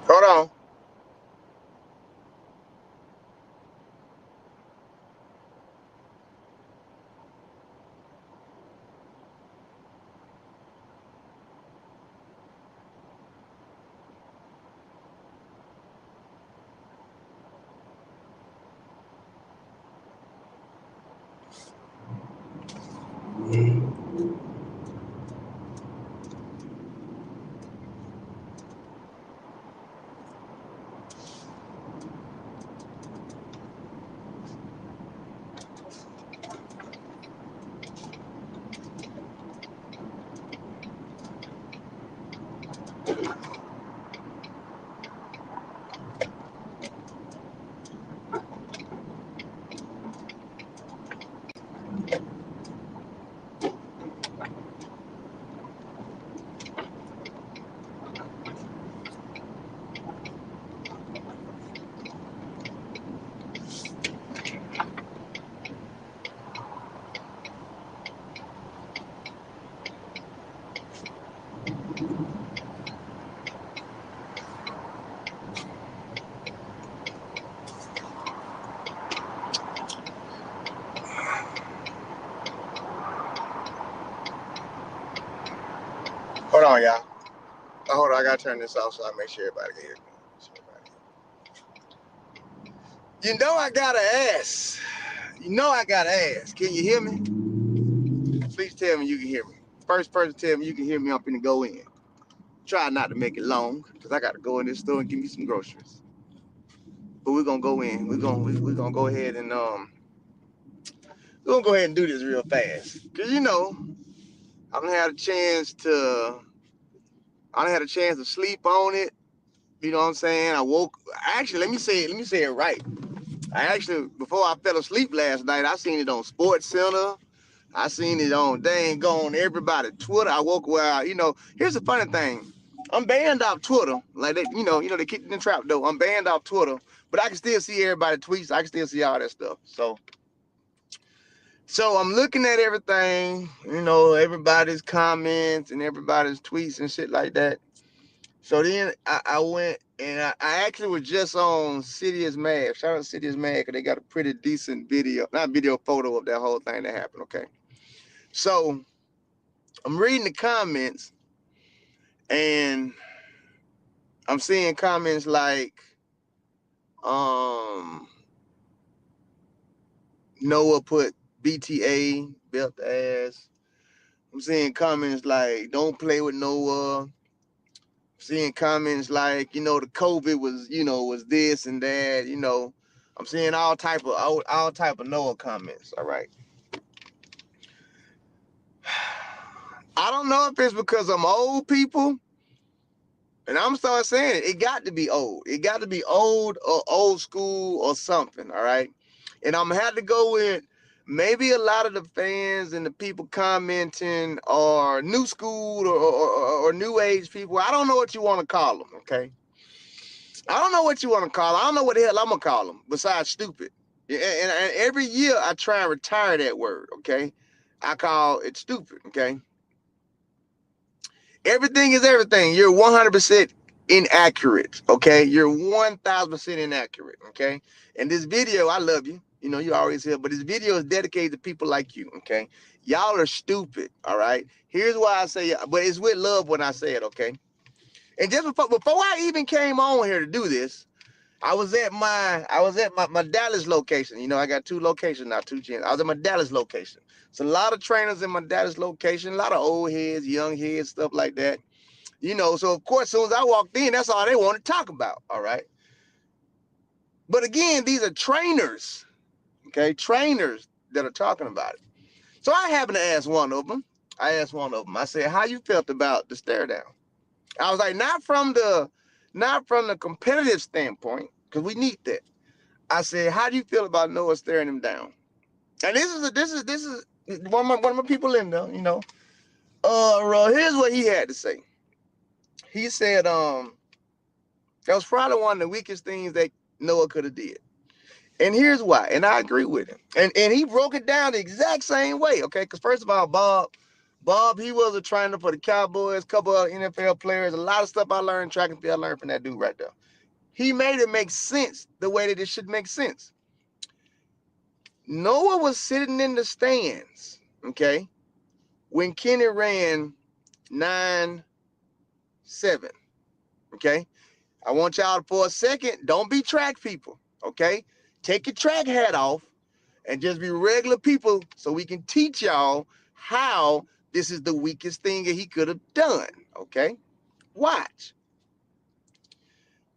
Hold on. Hold on, y'all. Hold on. I gotta turn this off so I make sure everybody can hear me. You know I gotta ask. You know I gotta ask. Can you hear me? Please tell me you can hear me. First person tell me you can hear me. I'm finna go in. Try not to make it long, cause I gotta go in this store and give me some groceries. But we're gonna go in. We're gonna go ahead and we're gonna go ahead and do this real fast. Cause you know, I don't have a chance to sleep on it. You know what I'm saying? I woke actually let me say it right. I actually before I fell asleep last night, I seen it on Sports Center. I seen it on dang gone everybody Twitter. I woke well, you know, here's the funny thing. I'm banned off Twitter. Like they, they kicked in the trap though. I'm banned off Twitter, but I can still see everybody tweets. I can still see all that stuff. So I'm looking at everything, everybody's comments and everybody's tweets and shit like that. So then I went and I actually was just on City is Mad. Shout out to City is Mad because they got a pretty decent video, not video, photo of that whole thing that happened. Okay. So I'm reading the comments and I'm seeing comments like, um, Noah put BTA, belt the ass. I'm seeing comments like, don't play with Noah. Seeing comments like, the COVID was this and that, I'm seeing all type of Noah comments. All right. I don't know if it's because I'm old people, and I'm starting saying it. It got to be old. It got to be old or old school or something. All right. And I'm gonna have to go with maybe a lot of the fans and the people commenting are new school or new age people. I don't know what you want to call them. Okay. I don't know what you want to call them. I don't know what the hell I'm gonna call them besides stupid. And every year I try and retire that word. Okay. I call it stupid. Okay. Everything is everything. You're 100% inaccurate. Okay. You're 1000% inaccurate. Okay. And this video, I love you. You always here, but this video is dedicated to people like you. Okay. Y'all are stupid. All right. Here's why I say, but it's with love when I say it. Okay. And just before I even came on here to do this, I was at my Dallas location. I got two locations now, two gyms. I was at my Dallas location. It's a lot of trainers in my Dallas location, a lot of old heads, young heads, stuff like that. So of course, as soon as I walked in, that's all they want to talk about. All right. But again, these are trainers, okay? Trainers that are talking about it. So I happened to ask one of them. I said, how you felt about the stare down? I was like, not from the competitive standpoint, because we need that. I said, how do you feel about Noah staring him down? And this is one of my people in there, here's what he had to say. He said, that was probably one of the weakest things that Noah could have did. And here's why. And I agree with him. And he broke it down the exact same way, okay? Because first of all, Bob, he was a trainer for the Cowboys, a couple of NFL players, a lot of stuff I learned track and field, I learned from that dude right there. He made it make sense the way that it should make sense. Noah was sitting in the stands, okay, when Kenny ran 9-7, okay? I want y'all for a second, don't be track people, okay? Take your track hat off and just be regular people so we can teach y'all how this is the weakest thing that he could have done, okay? Watch.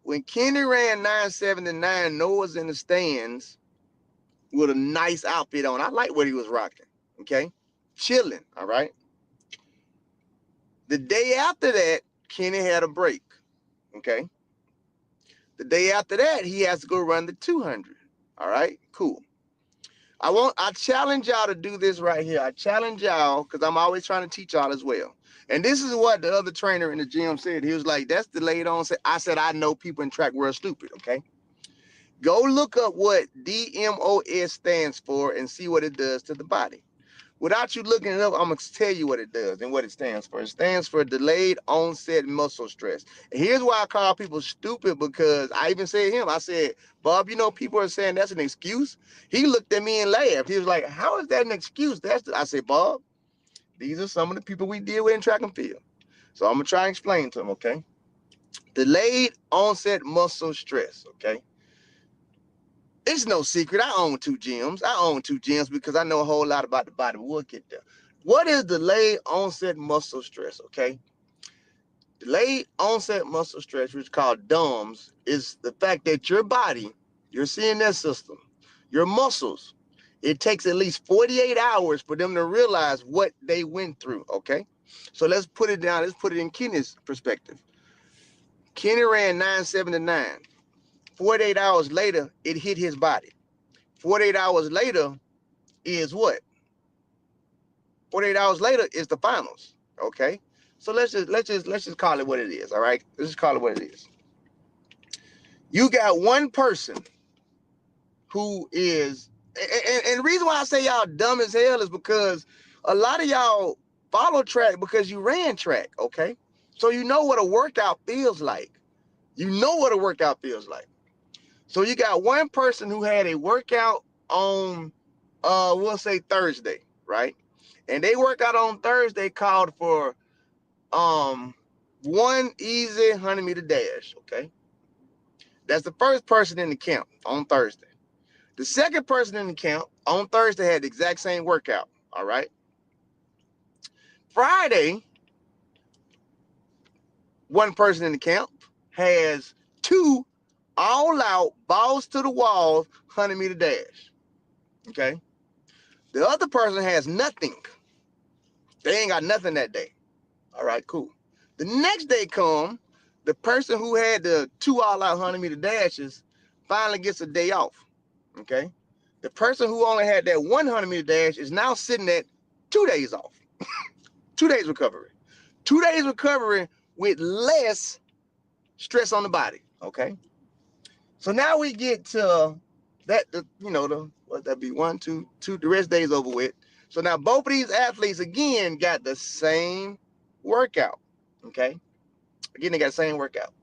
When Kenny ran 9-7 Noah's in the stands with a nice outfit on. I like what he was rocking, okay? Chilling, all right? The day after that, Kenny had a break, okay? The day after that, he has to go run the 200, all right? Cool. I challenge y'all to do this right here. I challenge y'all because I'm always trying to teach y'all as well. And this is what the other trainer in the gym said. He was like, that's delayed onset. I said, I know people in track world stupid, okay? Go look up what DMOS stands for and see what it does to the body. Without you looking it up, I'm going to tell you what it does and what it stands for. It stands for delayed onset muscle stress. And here's why I call people stupid, because I even said him. I said, Bob, you know, people are saying that's an excuse. He looked at me and laughed. He was like, how is that an excuse? I said, Bob, these are some of the people we deal with in track and field. So I'm going to try and explain to them, okay? Delayed onset muscle stress, okay? It's no secret. I own 2 gyms. I own 2 gyms because I know a whole lot about the body. We'll get there. What is delayed onset muscle stress? Okay. Delayed onset muscle stress, which is called DOMS, is the fact that your body, your CNS system, your muscles, it takes at least 48 hours for them to realize what they went through. Okay. So let's put it down. Let's put it in Kenny's perspective. Kenny ran 9-7 48 hours later, it hit his body. 48 hours later is what? 48 hours later is the finals. Okay. So let's just call it what it is. All right. Let's just call it what it is. You got one person who is, and the reason why I say y'all dumb as hell is because a lot of y'all follow track because you ran track. Okay. So you know what a workout feels like. You know what a workout feels like. So you got one person who had a workout on, we'll say Thursday, right? And they workout on Thursday called for one easy 100-meter dash, okay? That's the first person in the camp on Thursday. The second person in the camp on Thursday had the exact same workout, all right? Friday, one person in the camp has 2 all-out, balls to the walls, 100-meter dash, okay? The other person has nothing. They ain't got nothing that day. All right, cool. The next day come, the person who had the 2 all-out 100-meter dashes finally gets a day off, okay? The person who only had that 100-meter dash is now sitting at 2 days off. 2 days recovery. 2 days recovery with less stress on the body, okay? So now we get to that, what that be, 1, 2, the rest days over with. So now both of these athletes, again, got the same workout, okay? Again, they got the same workout.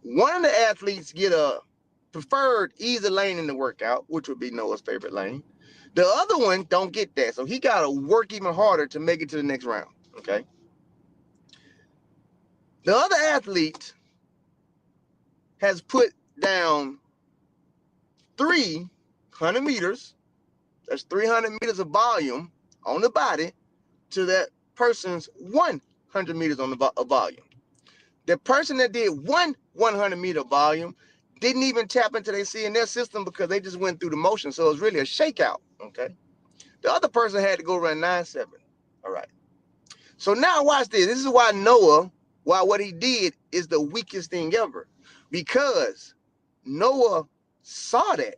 One of the athletes get a preferred easy lane in the workout, which would be Noah's favorite lane. The other one don't get that, so he got to work even harder to make it to the next round, okay? The other athlete has put down 300 meters, that's 300 meters of volume on the body, to that person's 100 meters on the volume. The person that did 100-meter volume didn't even tap into their CNS system because they just went through the motion. So it was really a shakeout, okay? The other person had to go run 9-7, all right? So now watch this. This is why Noah, what he did is the weakest thing ever, because Noah saw that.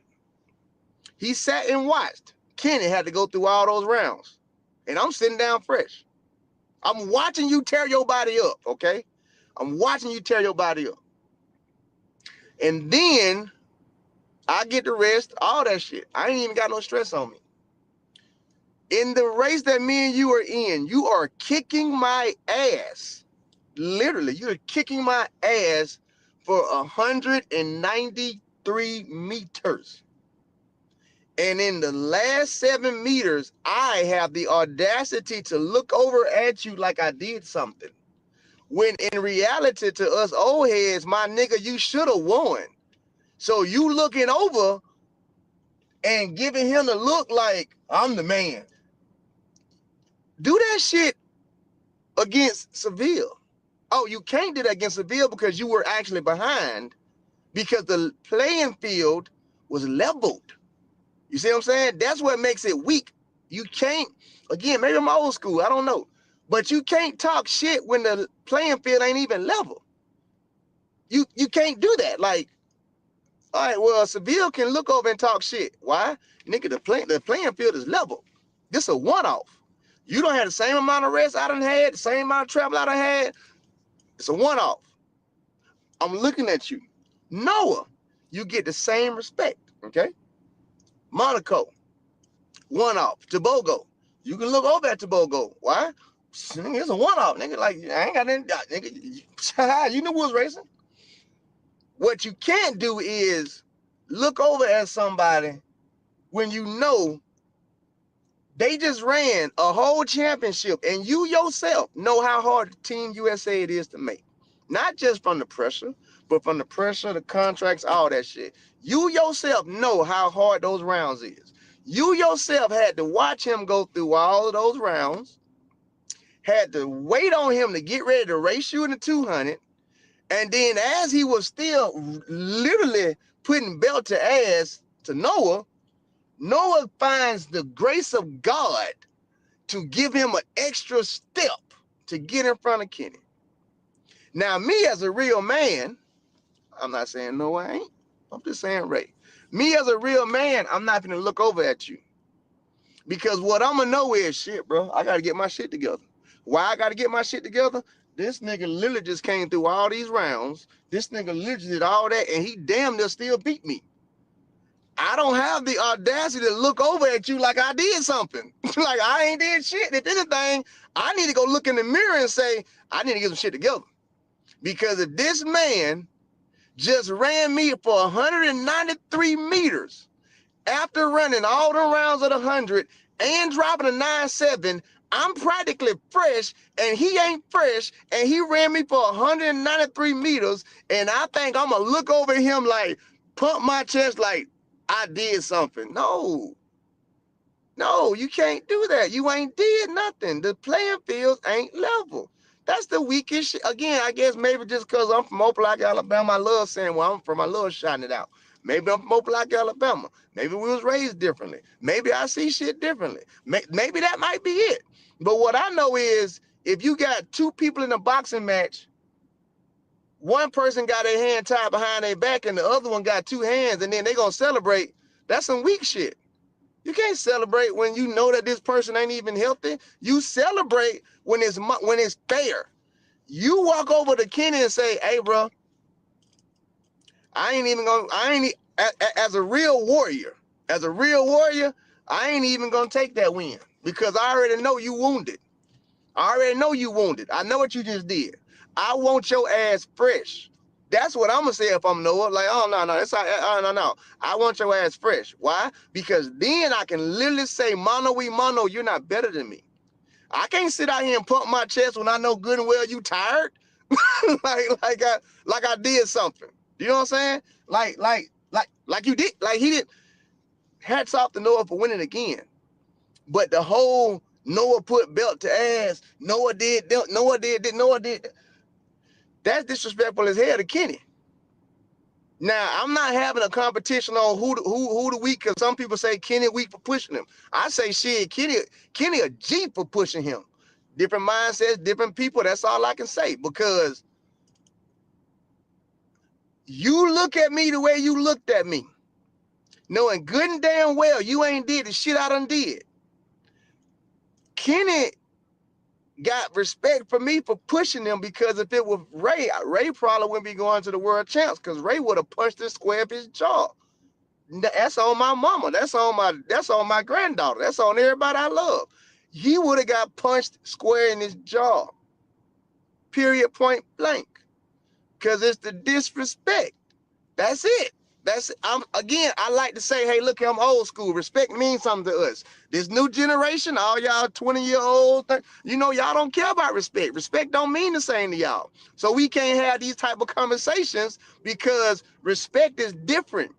He sat and watched. Kenny had to go through all those rounds, and I'm sitting down fresh. I'm watching you tear your body up, okay? I'm watching you tear your body up. And then I get the rest, all that shit. I ain't even got no stress on me. In the race that me and you are in, you are kicking my ass. Literally, you're kicking my ass for 193 meters. And in the last 7 meters, I have the audacity to look over at you like I did something. When in reality to us old heads, my nigga, you should have won. So you looking over and giving him the look like, I'm the man. Do that shit against Seville. Oh, you can't do that against Seville because you were actually behind, because the playing field was leveled. You see what I'm saying? That's what makes it weak. You can't, again, maybe I'm old school, I don't know. But you can't talk shit when the playing field ain't even level. You can't do that. Like, all right, well, Seville can look over and talk shit. Why? Nigga, the playing field is level. This a one-off. You don't have the same amount of rest I done had, the same amount of travel I done had. It's a one-off. I'm looking at you. Noah, you get the same respect, okay? Monaco, one-off. Tobago, you can look over at Tobago. Why? It's a one-off, nigga. Like, I ain't got nothing, nigga. You knew who was racing. What you can't do is look over at somebody when you know they just ran a whole championship and you yourself know how hard Team USA it is to make. Not just from the pressure, but from the pressure, the contracts, all that shit. You yourself know how hard those rounds is. You yourself had to watch him go through all of those rounds, had to wait on him to get ready to race you in the 200. And then as he was still literally putting belt to ass to Noah, Noah finds the grace of God to give him an extra step to get in front of Kenny. Now, me as a real man, I'm not saying no, I ain't. I'm just saying Ray. Me as a real man, I'm not going to look over at you. Because what I'm going to know is, shit, bro, I got to get my shit together. Why I got to get my shit together? This nigga literally just came through all these rounds. This nigga literally did all that, and he damn near still beat me. I don't have the audacity to look over at you like I did something. Like I ain't did shit. If anything, I need to go look in the mirror and say, I need to get some shit together. Because if this man just ran me for 193 meters after running all the rounds of the 100 and dropping a 9.7, I'm practically fresh and he ain't fresh, and he ran me for 193 meters, and I think I'm gonna look over at him like, pump my chest like I did something. No, you can't do that. You ain't did nothing. The playing fields ain't level. That's the weakest shit. Again, I guess maybe just because I'm from Opelika, Alabama, I love saying where I'm from. I love shouting it out. Maybe I'm from Opelika, Alabama. Maybe we was raised differently. Maybe I see shit differently. Maybe that might be it. But what I know is if you got two people in a boxing match, one person got their hand tied behind their back and the other one got two hands, and then they gonna celebrate, that's some weak shit. You can't celebrate when you know that this person ain't even healthy. You celebrate when it's fair. You walk over to Kenny and say, hey, bro, as a real warrior, I ain't even gonna take that win because I already know you wounded. I know what you just did. I want your ass fresh. That's what I'm gonna say if I'm Noah. Like, oh no, no. I want your ass fresh. Why? Because then I can literally say, mano y mano, you're not better than me. I can't sit out here and pump my chest when I know good and well you tired. like I did something. You know what I'm saying? Like you did. Like he did. Hats off to Noah for winning again. But the whole Noah put belt to ass, Noah did. That's disrespectful as hell to Kenny. Now, I'm not having a competition on who the weak, because some people say Kenny weak for pushing him. I say shit, Kenny a G for pushing him. Different mindsets, different people. That's all I can say, because you look at me the way you looked at me, knowing good and damn well you ain't did the shit I done did. Kenny got respect for me for pushing them, because if it was Ray probably wouldn't be going to the world champs, because Ray would have punched the square of his jaw. That's on my mama. That's on my granddaughter. That's on everybody I love. He would have got punched square in his jaw. Period, point blank. because it's the disrespect. That's it. Again, I like to say, hey, look, I'm old school. Respect means something to us. This new generation, all y'all 20-year-olds, you know, y'all don't care about respect. Respect don't mean the same to y'all. So we can't have these type of conversations because respect is different.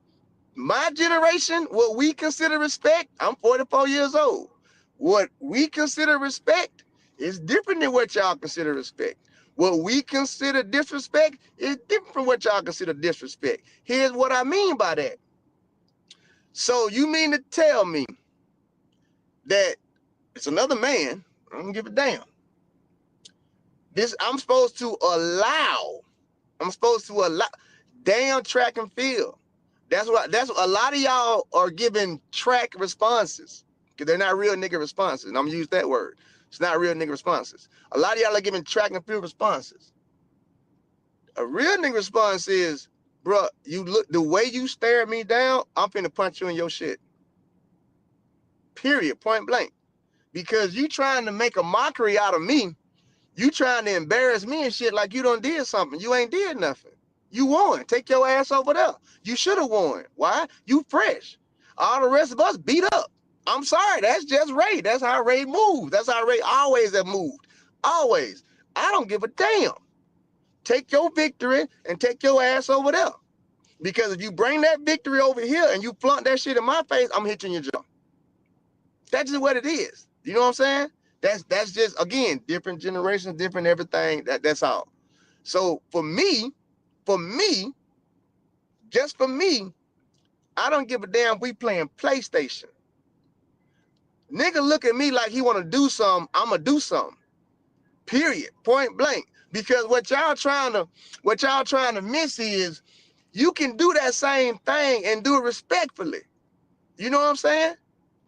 My generation, what we consider respect, I'm 44 years old. What we consider respect is different than what y'all consider respect. What we consider disrespect is different from what y'all consider disrespect. Here's what I mean by that. So you mean to tell me that it's another man, I don't give a damn. I'm supposed to allow damn track and field. That's what a lot of y'all are giving track responses because they're not real nigga responses. And I'm gonna use that word. It's not real nigga responses. A lot of y'all are giving track and field responses. A real nigga response is, bro, you look the way you stare me down, I'm finna punch you in your shit. Period. Point blank. Because you trying to make a mockery out of me. You trying to embarrass me and shit like you done did something. You ain't did nothing. You won. Take your ass over there. You should have won. Why? You fresh. All the rest of us beat up. I'm sorry. That's just Ray. That's how Ray moves. That's how Ray always have moved. Always. I don't give a damn. Take your victory and take your ass over there. Because if you bring that victory over here and you flaunt that shit in my face, I'm hitting your jaw. That's just what it is. You know what I'm saying? That's just, again, different generations, different everything. That's all. So for me, just for me, I don't give a damn if we playing PlayStation. Nigga look at me like he want to do something, I'ma do something. Period. Point blank. Because what y'all trying to miss is you can do that same thing and do it respectfully. You know what I'm saying?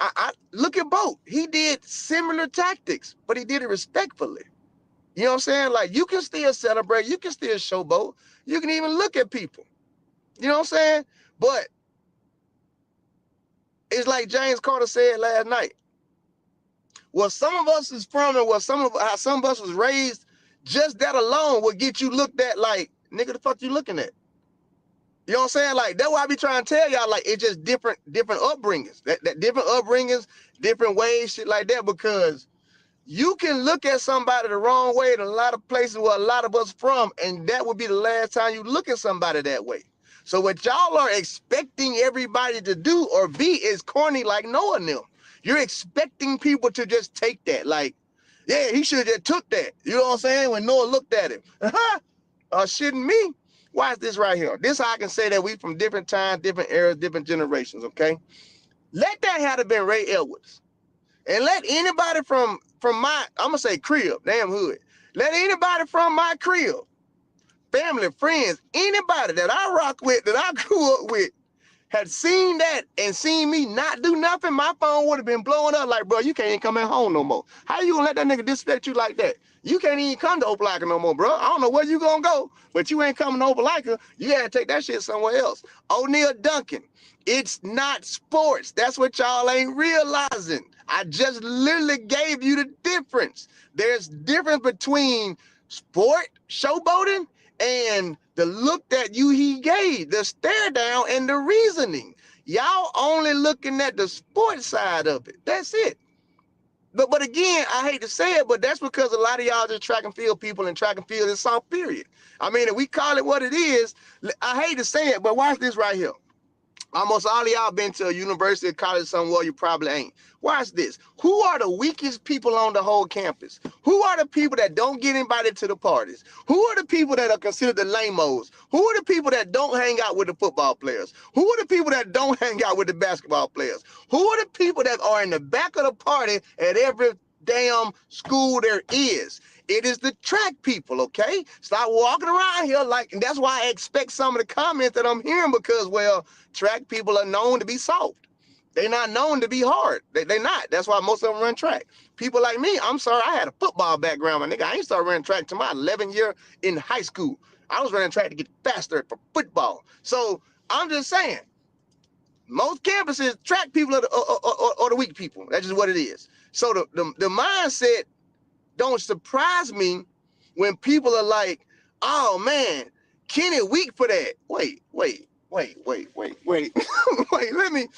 I look at Boat. He did similar tactics, but he did it respectfully. You know what I'm saying? Like, you can still celebrate, you can still showboat, you can even look at people. You know what I'm saying? But it's like James Carter said last night. What some of us is from and how some of us was raised, just that alone will get you looked at like, nigga, the fuck you looking at? You know what I'm saying? Like, that's why I be trying to tell y'all, like, it's just different upbringings. That different upbringings, different ways, shit like that, because you can look at somebody the wrong way in a lot of places where a lot of us from, and that would be the last time you look at somebody that way. So what y'all are expecting everybody to do or be is corny like Noah and them. You're expecting people to just take that. Like, yeah, he should have just took that. You know what I'm saying? When Noah looked at him. Shitting me. Watch this right here. This how I can say that we from different times, different eras, different generations, okay? Let that have been Ray Edwards. And let anybody from my, I'm gonna say crib, damn hood. Let anybody from my crib, family, friends, anybody that I rock with, that I grew up with, had seen that and seen me not do nothing, my phone would have been blowing up like, bro, you can't even come at home no more. How you gonna let that nigga disrespect you like that? You can't even come to Opelika no more, bro. I don't know where you gonna go, but you ain't coming to Opelika. You gotta take that shit somewhere else. O'Neal Duncan, it's not sports. That's what y'all ain't realizing. I just literally gave you the difference. There's difference between sport, showboating, and the look that he gave, the stare down and the reasoning. Y'all only looking at the sports side of it. That's it. But again, I hate to say it, but that's because a lot of y'all just track and field people, and track and field is soft, period. I mean, if we call it what it is, I hate to say it, but watch this right here. Almost all of y'all been to a university, college somewhere, you probably ain't. Watch this. Who are the weakest people on the whole campus? Who are the people that don't get invited to the parties? Who are the people that are considered the lame-os? Who are the people that don't hang out with the football players? Who are the people that don't hang out with the basketball players? Who are the people that are in the back of the party at every damn school there is? It is the track people, okay? Stop walking around here like, and that's why I expect some of the comments that I'm hearing, because, well, track people are known to be soft. They're not known to be hard. They're not. That's why most of them run track. People like me, I'm sorry, I had a football background, my nigga. I ain't started running track until my 11th year in high school. I was running track to get faster for football. So I'm just saying, most campuses, track people are the weak people. That's just what it is. So the mindset don't surprise me when people are like, oh man, Kenny weak for that. Wait. Wait. Wait, let me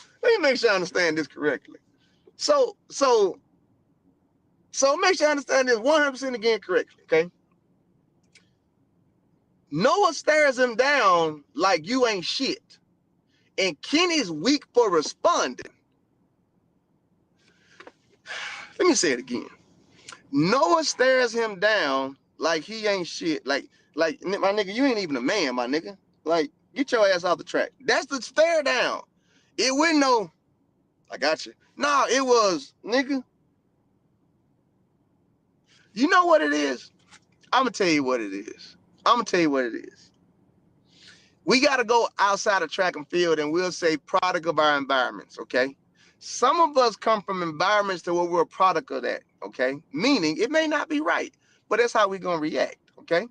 make sure I understand this correctly. So make sure I understand this 100% again correctly, okay? Noah stares him down like you ain't shit. And Kenny's weak for responding. Let me say it again. Noah stares him down like he ain't shit. Like my nigga, you ain't even a man, my nigga. Like, get your ass off the track. That's the stare down. It wasn't no, I got you. Nah, it was, nigga. You know what it is? I'm gonna tell you what it is. We got to go outside of track and field, and we'll say product of our environments, okay? Some of us come from environments to where we're a product of that, okay? Meaning it may not be right, but that's how we're going to react, okay?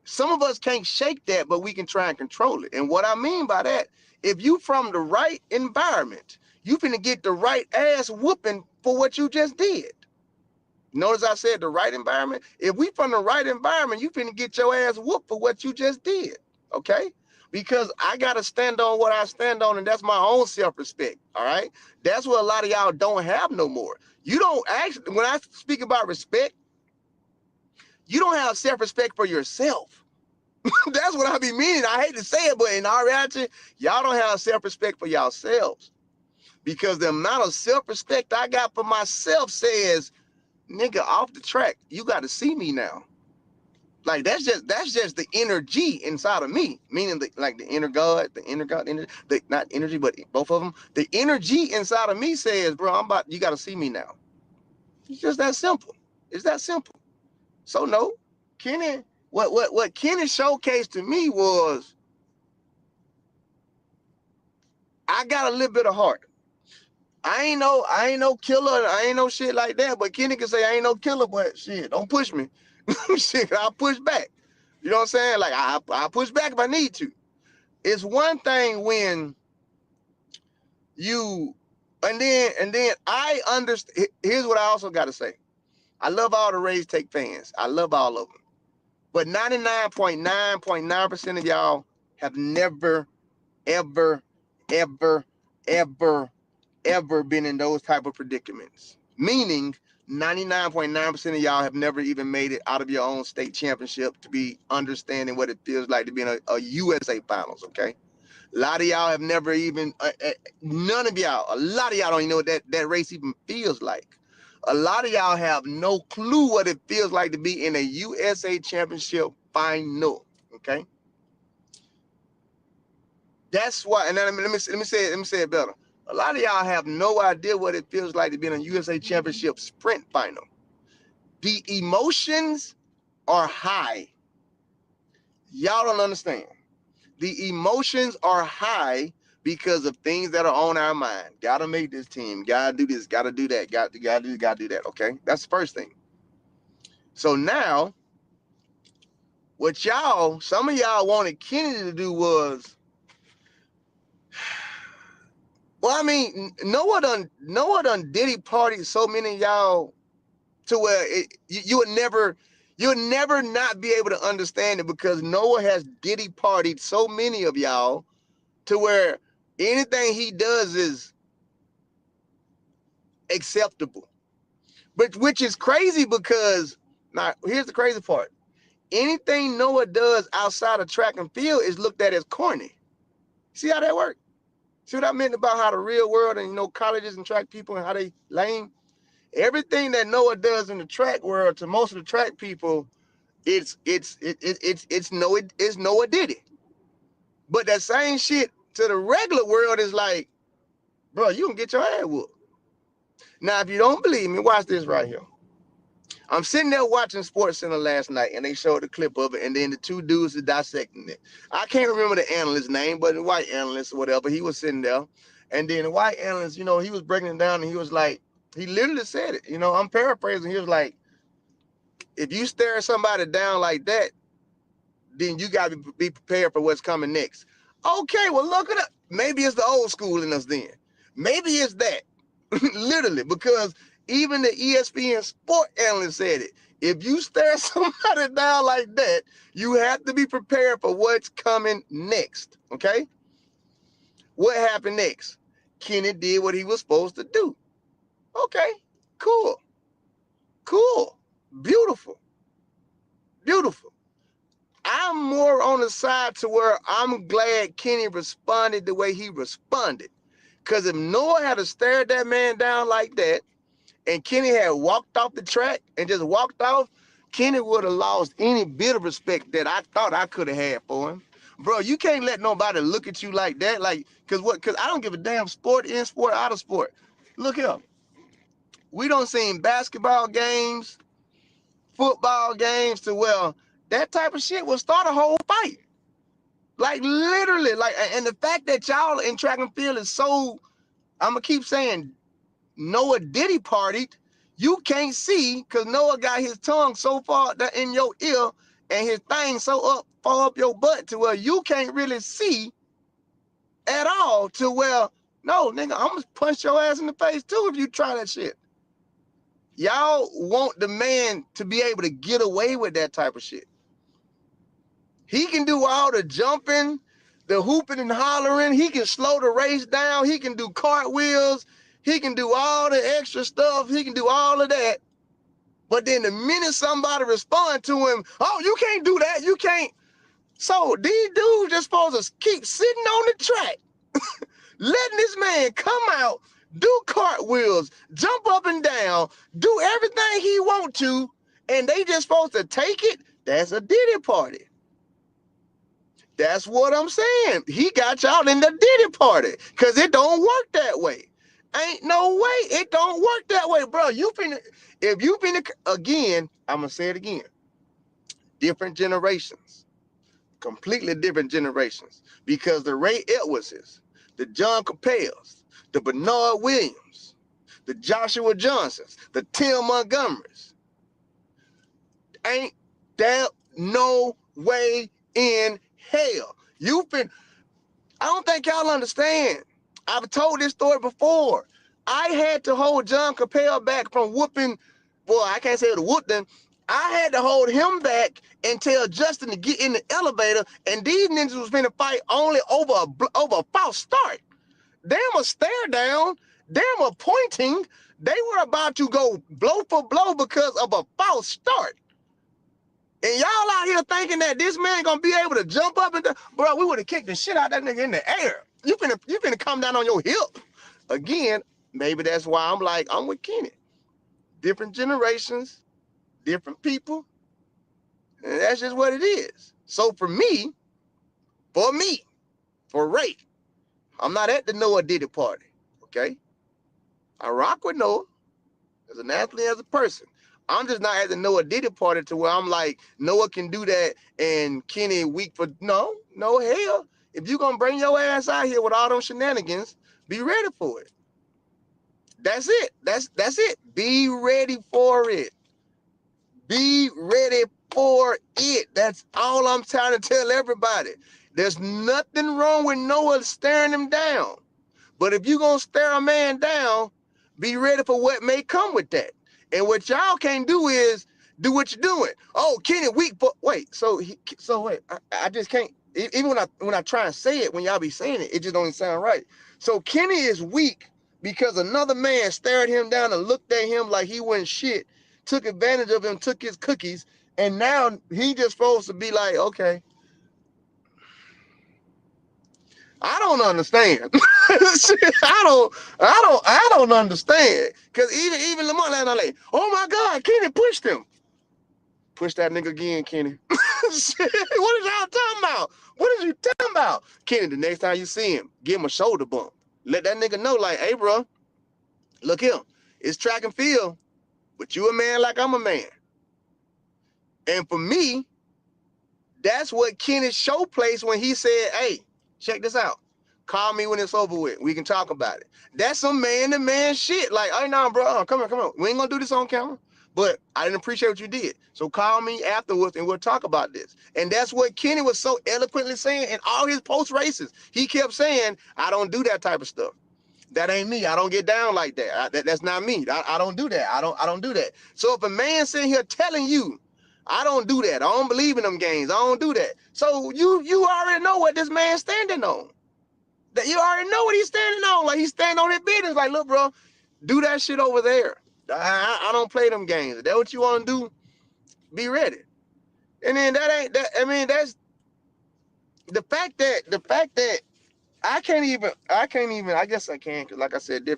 Some of us can't shake that, but we can try and control it. And what I mean by that, if you from the right environment, you finna get the right ass whooping for what you just did. Notice I said the right environment. If we from the right environment, you finna get your ass whooped for what you just did, okay? Because I gotta stand on what I stand on, and that's my own self-respect, all right? That's what a lot of y'all don't have no more. You don't actually, when I speak about respect, you don't have self-respect for yourself. That's what I be meaning. I hate to say it, but in our reality, y'all don't have self-respect for yourselves. Because the amount of self-respect I got for myself says, nigga, off the track, you got to see me now. Like, that's just the energy inside of me, meaning the inner God, not energy, but both of them. The energy inside of me says, bro, you got to see me now. It's just that simple. It's that simple. So no, Kenny, what Kenny showcased to me was, I got a little bit of heart. I ain't no killer. I ain't no shit like that. But Kenny can say I ain't no killer, but shit, don't push me. Shit, I'll push back. You know what I'm saying? Like, I'll push back if I need to. It's one thing when you, and then I understand. Here's what I also got to say. I love all the Raise Take fans. I love all of them. But 99.9% of y'all have never, ever, ever, ever, ever been in those type of predicaments. Meaning 99.9% of y'all have never even made it out of your own state championship to be understanding what it feels like to be in a USA finals, okay? A lot of y'all have never even, none of y'all, a lot of y'all don't even know what that race even feels like. A lot of y'all have no clue what it feels like to be in a USA championship final, okay? That's why, and then let me say it better. A lot of y'all have no idea what it feels like to be in a USA Championship sprint final. The emotions are high. Y'all don't understand. The emotions are high because of things that are on our mind. Gotta make this team. Gotta do this. Gotta do that. Gotta do that. Okay, that's the first thing. So now, what some of y'all wanted Kennedy to do was, well, I mean, Noah done Diddy partied so many of y'all to where you would never not be able to understand it, because Noah has Diddy partied so many of y'all to where anything he does is acceptable. But which is crazy, because now here's the crazy part. Anything Noah does outside of track and field is looked at as corny. See how that works? See what I meant about how the real world and colleges and track people and how they lame? Everything that Noah does in the track world, to most of the track people, it's Noah did it. But that same shit to the regular world is like, bro, you can get your ass whooped. Now, if you don't believe me, watch this right here. I'm sitting there watching Sports Center last night, and they showed a clip of it, and then the two dudes are dissecting it. I can't remember the analyst's name, but the white analyst or whatever, he was sitting there. And then the white analyst, he was breaking it down, and he was like, he literally said it. I'm paraphrasing. He was like, if you stare somebody down like that, then you got to be prepared for what's coming next. Okay, well, look at it. Maybe it's the old school in us then. Maybe it's that. Literally, because Even the ESPN sport analyst said it. If you stare somebody down like that, you have to be prepared for what's coming next. Okay? What happened next? Kenny did what he was supposed to do. Okay, cool. Cool. Beautiful. Beautiful. I'm more on the side to where I'm glad Kenny responded the way he responded. Because if Noah had stared that man down like that, and Kenny had walked off the track and just walked off, Kenny would have lost any bit of respect that I thought I could have had for him. Bro, you can't let nobody look at you like that. Like, because I don't give a damn sport, in sport, out of sport. Look here. We don't seen basketball games, football games to well, that type of shit will start a whole fight. Like literally, like, and the fact that y'all in track and field is so, I'm gonna keep saying, Noah Diddy partied, you can't see because Noah got his tongue so far in your ear and his thing so far up your butt to where you can't really see at all to where, no, nigga, I'm gonna punch your ass in the face too if you try that shit. Y'all want the man to be able to get away with that type of shit. He can do all the jumping, the hooping and hollering. He can slow the race down. He can do cartwheels. He can do all the extra stuff. He can do all of that. But then the minute somebody respond to him, oh, you can't do that. You can't. So these dudes just supposed to keep sitting on the track, letting this man come out, do cartwheels, jump up and down, do everything he want to, and they just supposed to take it. That's a Diddy party. That's what I'm saying. He got y'all in the Diddy party because it don't work that way. Ain't no way it don't work that way, bro. If you finna, again, I'm going to say it again. Different generations. Completely different generations. Because the Ray Edwardses, the John Capels, the Bernard Williams, the Joshua Johnsons, the Tim Montgomerys, ain't there no way in hell. I don't think y'all understand. I've told this story before. I had to hold John Capel back from whooping, boy, I can't say it whooping. I had to hold him back and tell Justin to get in the elevator, and these ninjas was finna fight only over a false start. Damn a stare down, damn a pointing. They were about to go blow for blow because of a false start. And y'all out here thinking that this man gonna be able to jump up and down. Bro, we would have kicked the shit out of that nigga in the air. You finna come down on your hip. Again, maybe that's why I'm like, I'm with Kenny. Different generations, different people. And that's just what it is. So for me, for Ray, I'm not at the Noah Diddy party. Okay? I rock with Noah as an athlete, as a person. I'm just not at the Noah Diddy party to where I'm like, Noah can do that and Kenny weak for, no hell. If you gonna bring your ass out here with all those shenanigans, be ready for it. That's it. That's it. Be ready for it. Be ready for it. That's all I'm trying to tell everybody. There's nothing wrong with Noah staring him down. But if you're gonna stare a man down, be ready for what may come with that. And what y'all can't do is do what you're doing. Oh, Kenny weak, but wait. So wait. I just can't. Even when I try and say it, when y'all be saying it, it just don't sound right. So Kenny is weak because another man stared him down and looked at him like he wasn't shit, took advantage of him, took his cookies, and now he just supposed to be like, okay. I don't understand. I don't understand. Cause even Lamar last night, like, oh my God, Kenny pushed him. Push that nigga again, Kenny. What is y'all talking about? What is you talking about? Kenny, the next time you see him, give him a shoulder bump. Let that nigga know, like, hey, bro, look here. It's track and field, but you a man like I'm a man. And for me, that's what Kenny's show place when he said, hey, check this out. Call me when it's over with. We can talk about it. That's some man-to-man shit. Like, hey, nah, bro, come on. We ain't gonna do this on camera. But I didn't appreciate what you did. So call me afterwards and we'll talk about this. And that's what Kenny was so eloquently saying in all his post races. He kept saying, I don't do that type of stuff. That ain't me. I don't get down like that. That's not me. I don't do that. I don't do that. So if a man sitting here telling you, I don't do that, I don't believe in them games, I don't do that. So you already know what this man's standing on. That you already know what he's standing on. Like he's standing on his business. Like, look, bro, do that shit over there. I don't play them games. If that's what you want to do, be ready. And then that ain't that. I mean, that's the fact that I can't even. I guess I can, because like I said,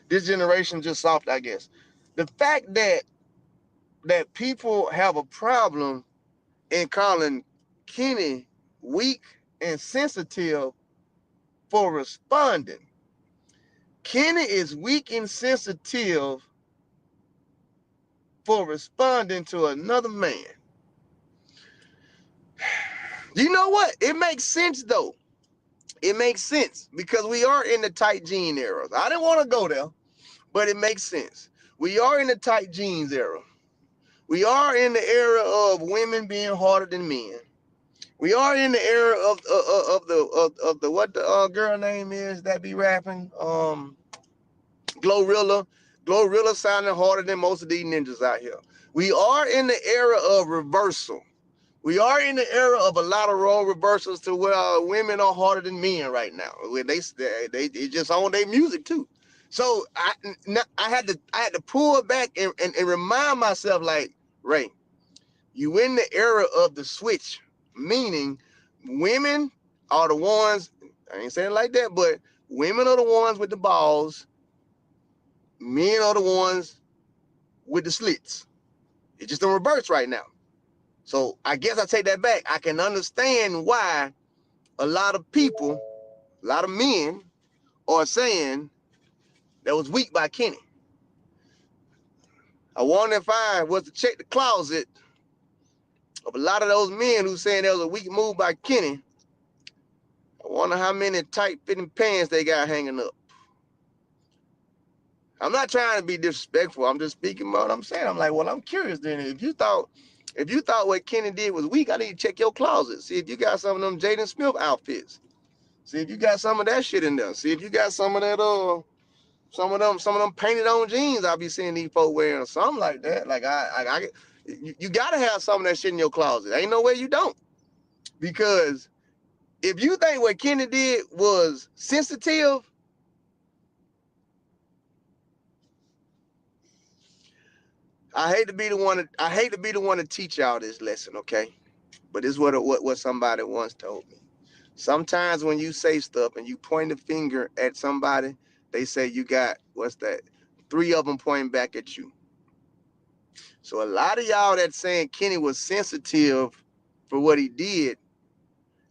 this generation just soft. I guess the fact that people have a problem in calling Kenny weak and sensitive for responding. Kenny is weak and sensitive for responding to another man. You know what? It makes sense though. It makes sense because we are in the tight jean era. I didn't want to go there, but it makes sense. We are in the tight jeans era. We are in the era of women being harder than men. We are in the era of the what the girl name is that be rapping? Glorilla. Glorilla sounding harder than most of these ninjas out here. We are in the era of reversal. We are in the era of a lot of role reversals to where women are harder than men right now. Where they just own their music too. So I had to pull back and remind myself, like, Ray, you in the era of the switch, meaning women are the ones, I ain't saying it like that, but women are the ones with the balls, men are the ones with the slits. It's just in reverse right now. So I guess I take that back. I can understand why a lot of people, a lot of men are saying that was weak by Kenny. I wonder if I was to check the closet of a lot of those men who saying that was a weak move by Kenny. I wonder how many tight fitting pants they got hanging up. I'm not trying to be disrespectful. I'm just speaking what I'm saying. I'm like, well, I'm curious then. If you thought what Kenny did was weak, I need to check your closet. See if you got some of them Jaden Smith outfits. See if you got some of that shit in there. See if you got some of that some of them painted on jeans I be seeing these folks wearing or something like that. Like you gotta have some of that shit in your closet. Ain't no way you don't. Because if you think what Kenny did was sensitive, I hate to be the one to teach y'all this lesson, okay? But this is what somebody once told me. Sometimes when you say stuff and you point a finger at somebody, they say you got, what's that? 3 of them pointing back at you. So a lot of y'all that's saying Kenny was sensitive for what he did,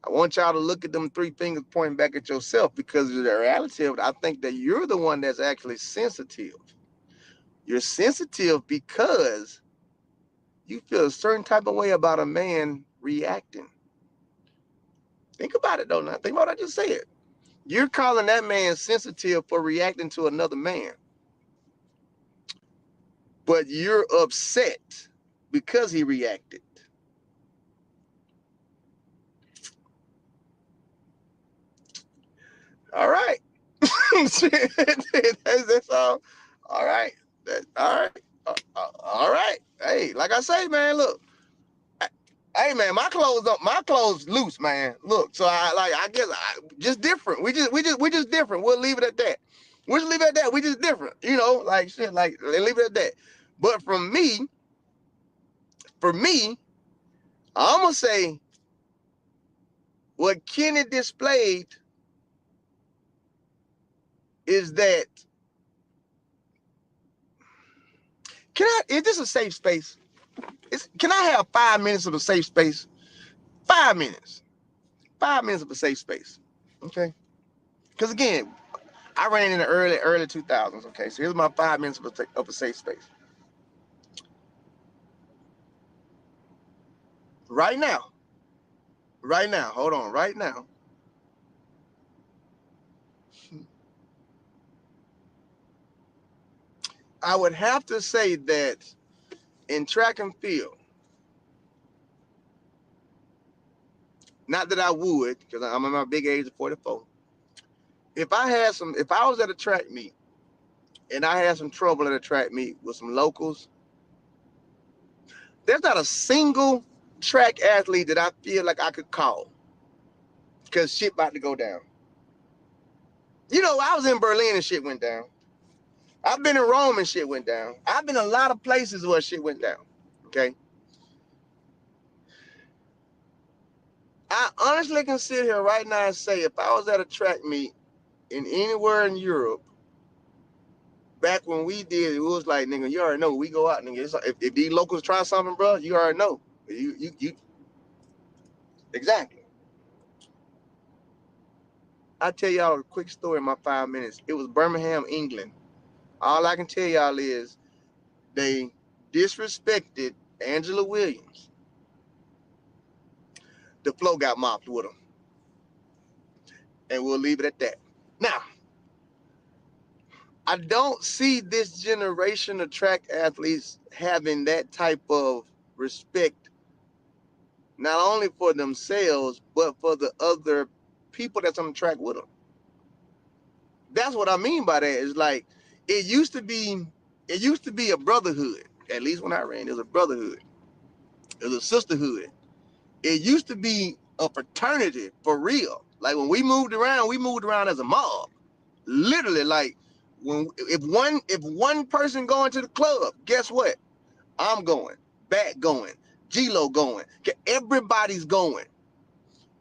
I want y'all to look at them 3 fingers pointing back at yourself, because the reality of it, I think that you're the one that's actually sensitive. You're sensitive because you feel a certain type of way about a man reacting. Think about it though now. Think about what I just said. You're calling that man sensitive for reacting to another man. But you're upset because he reacted. All right. that's all. All right. All right. All right. Hey, like I say, man, look. Hey, man, my clothes loose, man. Look, so I guess just different. We just different. We'll leave it at that. We'll just leave it at that. We just different. You know, like shit, like leave it at that. But for me, I'm gonna say what Kenny displayed is that, is this a safe space? Can I have 5 minutes of a safe space? 5 minutes. 5 minutes of a safe space. Okay. Because again, I ran in the early 2000s. Okay. So here's my 5 minutes of a safe space. Right now. Hold on. Right now. I would have to say that in track and field, not that I would, because I'm in my big age of 44, if I was at a track meet and I had some trouble at a track meet with some locals, there's not a single track athlete that I feel like I could call because shit about to go down. You know, I was in Berlin and shit went down. I've been in Rome and shit went down. I've been in a lot of places where shit went down. Okay. I honestly can sit here right now and say if I was at a track meet in anywhere in Europe, back when we did, it was like, nigga, you already know, we go out, nigga. It's like, if these locals try something, bro, you already know. You exactly. I tell y'all a quick story in my 5 minutes. It was Birmingham, England. All I can tell y'all is they disrespected Angela Williams. The flow got mopped with them. And we'll leave it at that. Now, I don't see this generation of track athletes having that type of respect, not only for themselves, but for the other people that's on the track with them. That's what I mean by that. It's like, it used to be a brotherhood. At least when I ran, it was a brotherhood. It was a sisterhood. It used to be a fraternity for real. Like when we moved around as a mob. Literally, like if one person going to the club, guess what? I'm going, Bat going, G-Lo going, everybody's going.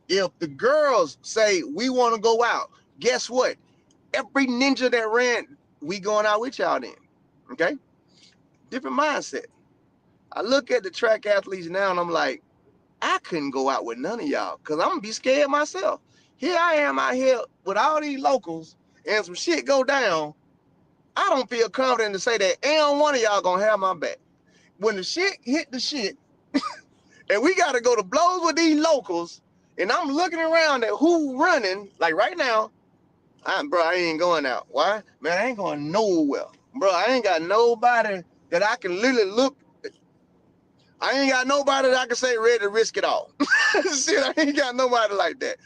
If the girls say we want to go out, guess what? Every ninja that ran, we going out with y'all then. Okay? Different mindset. I look at the track athletes now and I'm like, I couldn't go out with none of y'all because I'm gonna be scared myself. Here I am out here with all these locals and some shit go down. I don't feel confident to say that ain't one of y'all gonna have my back. When the shit hit the shit, and we gotta go to blows with these locals, and I'm looking around at who running, like right now, I ain't going out. Why? Man, I ain't going nowhere. Bro, I ain't got nobody that I can literally look. I ain't got nobody that I can say ready to risk it all. Shit, I ain't got nobody like that.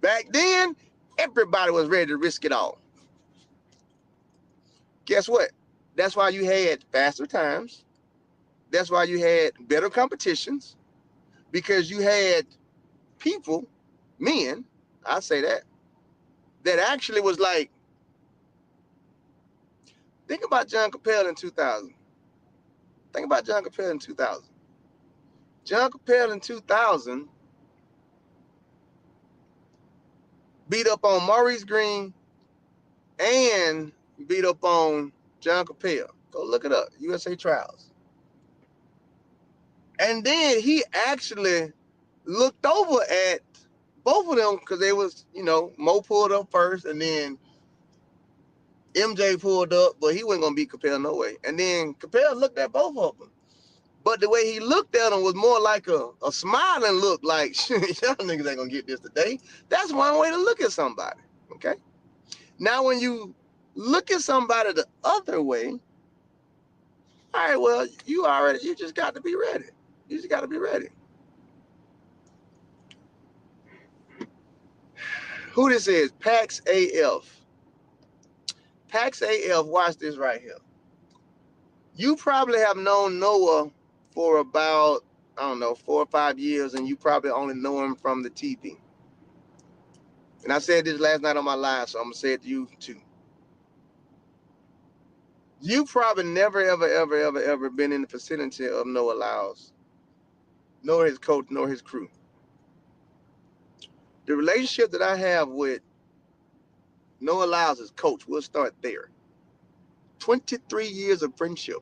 Back then, everybody was ready to risk it all. Guess what? That's why you had faster times. That's why you had better competitions, because you had people, men, I say that actually was like, think about John Capel in 2000. Think about John Capel in 2000. John Capel in 2000 beat up on Maurice Green and beat up on John Capel. Go look it up, USA Trials. And then he actually looked over at both of them because they was, Mo pulled up first and then MJ pulled up, but he wasn't going to beat Capel no way. And then Capel looked at both of them. But the way he looked at them was more like a smiling look, like, y'all niggas ain't going to get this today. That's one way to look at somebody, okay? Now, when you look at somebody the other way, all right, well, you just got to be ready. You just got to be ready. Who this is? Pax AF. Pax AF, watch this right here. You probably have known Noah for about, I don't know, 4 or 5 years, and you probably only know him from the TV. And I said this last night on my live, so I'm going to say it to you too. You probably never, ever been in the vicinity of Noah Lyles, nor his coach, nor his crew. The relationship that I have with Noah Lyles' coach, we'll start there. 23 years of friendship.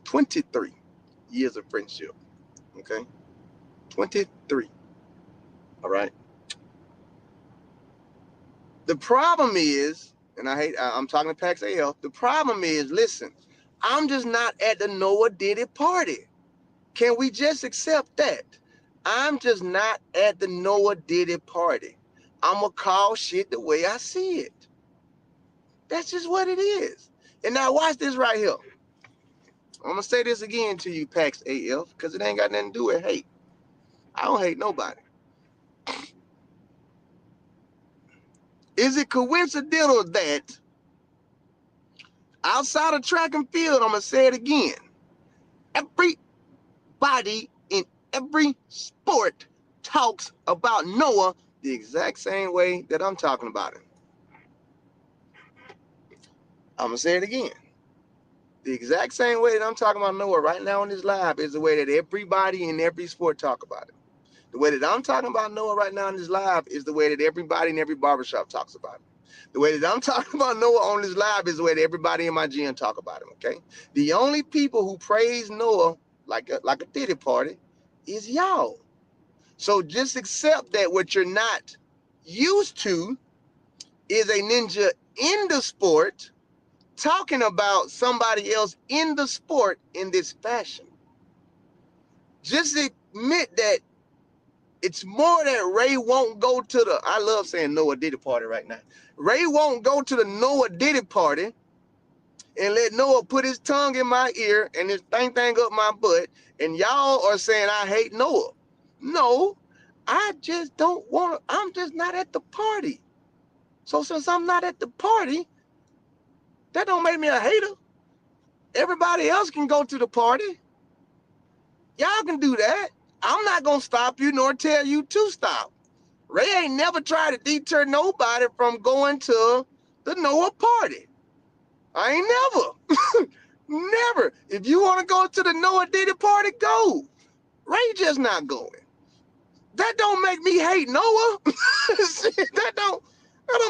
23 years of friendship. Okay? 23. All right? The problem is, and I'm talking to Pax AF, the problem is, listen, I'm just not at the Noah Diddy party. Can we just accept that? I'm just not at the Noah Diddy party. I'm going to call shit the way I see it. That's just what it is. And now watch this right here. I'm going to say this again to you, Pax AF, because it ain't got nothing to do with hate. I don't hate nobody. Is it coincidental that outside of track and field, I'm going to say it again, everybody in every sport talks about Noah the exact same way that I'm talking about him? I'm going to say it again. The exact same way that I'm talking about Noah right now in this live is the way that everybody in every sport talk about it. The way that I'm talking about Noah right now in this live is the way that everybody in every barbershop talks about it. The way that I'm talking about Noah on this live is the way that everybody in my gym talk about him, okay? The only people who praise Noah like a Diddy party is y'all. So just accept that what you're not used to is a ninja in the sport talking about somebody else in the sport in this fashion. Just admit that it's more that Ray won't go to the, I love saying Noah Diddy party right now. Ray won't go to the Noah Diddy party and let Noah put his tongue in my ear and his thing up my butt, and y'all are saying I hate Noah. No, I just don't want to, I'm just not at the party. So since I'm not at the party, that don't make me a hater. Everybody else can go to the party. Y'all can do that. I'm not going to stop you nor tell you to stop. Ray ain't never tried to deter nobody from going to the Noah party. I ain't never. Never. If you want to go to the Noah Diddy party, go. Ray just not going. That don't make me hate Noah. that don't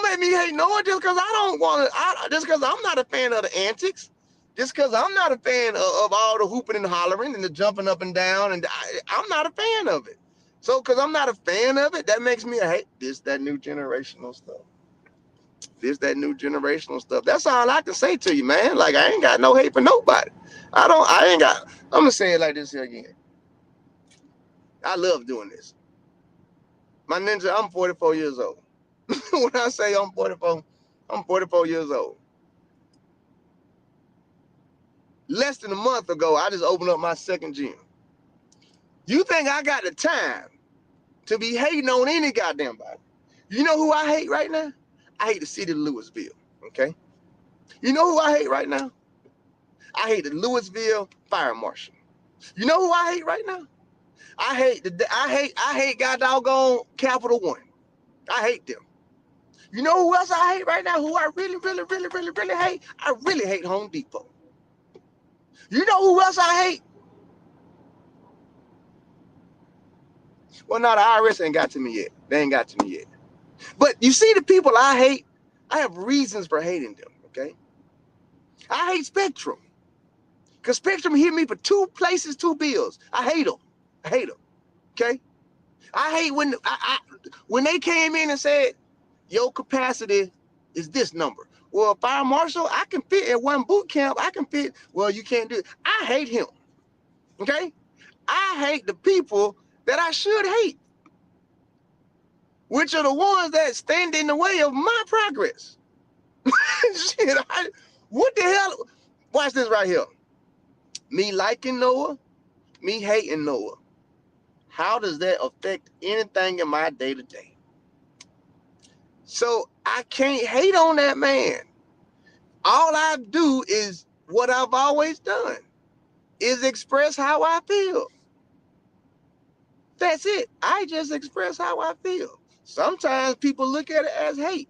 make me hate Noah just because I don't want to, just because I'm not a fan of the antics. Just because I'm not a fan of all the hooping and hollering and the jumping up and down, and I'm not a fan of it. So, because I'm not a fan of it, that makes me a hate. This, that new generational stuff. That new generational stuff. That's all I can say to you, man. Like, I ain't got no hate for nobody. I'm going to say it like this here again. I love doing this. My ninja, I'm 44 years old. When I say I'm 44 years old. Less than a month ago, I just opened up my second gym. You think I got the time to be hating on any goddamn body? You know who I hate right now? I hate the city of Louisville, okay? You know who I hate right now? I hate the Louisville Fire Marshal. You know who I hate right now? I hate god doggone Capital One. I hate them. You know who else I hate right now? Who I really hate? I really hate Home Depot. You know who else I hate? Well, no, the IRS ain't got to me yet. They ain't got to me yet. But you see the people I hate, I have reasons for hating them, okay? I hate Spectrum. Because Spectrum hit me for 2 places, 2 bills. I hate them, okay? I hate when they came in and said, your capacity is this number. Well, Fire Marshal, I can fit at one boot camp. I can fit, well, you can't do it. I hate him, okay? I hate the people that I should hate, which are the ones that stand in the way of my progress. Shit, what the hell? Watch this right here. Me liking Noah, me hating Noah. How does that affect anything in my day-to-day? So I can't hate on that man. All I do is what I've always done, is express how I feel. That's it. I just express how I feel. Sometimes people look at it as hate.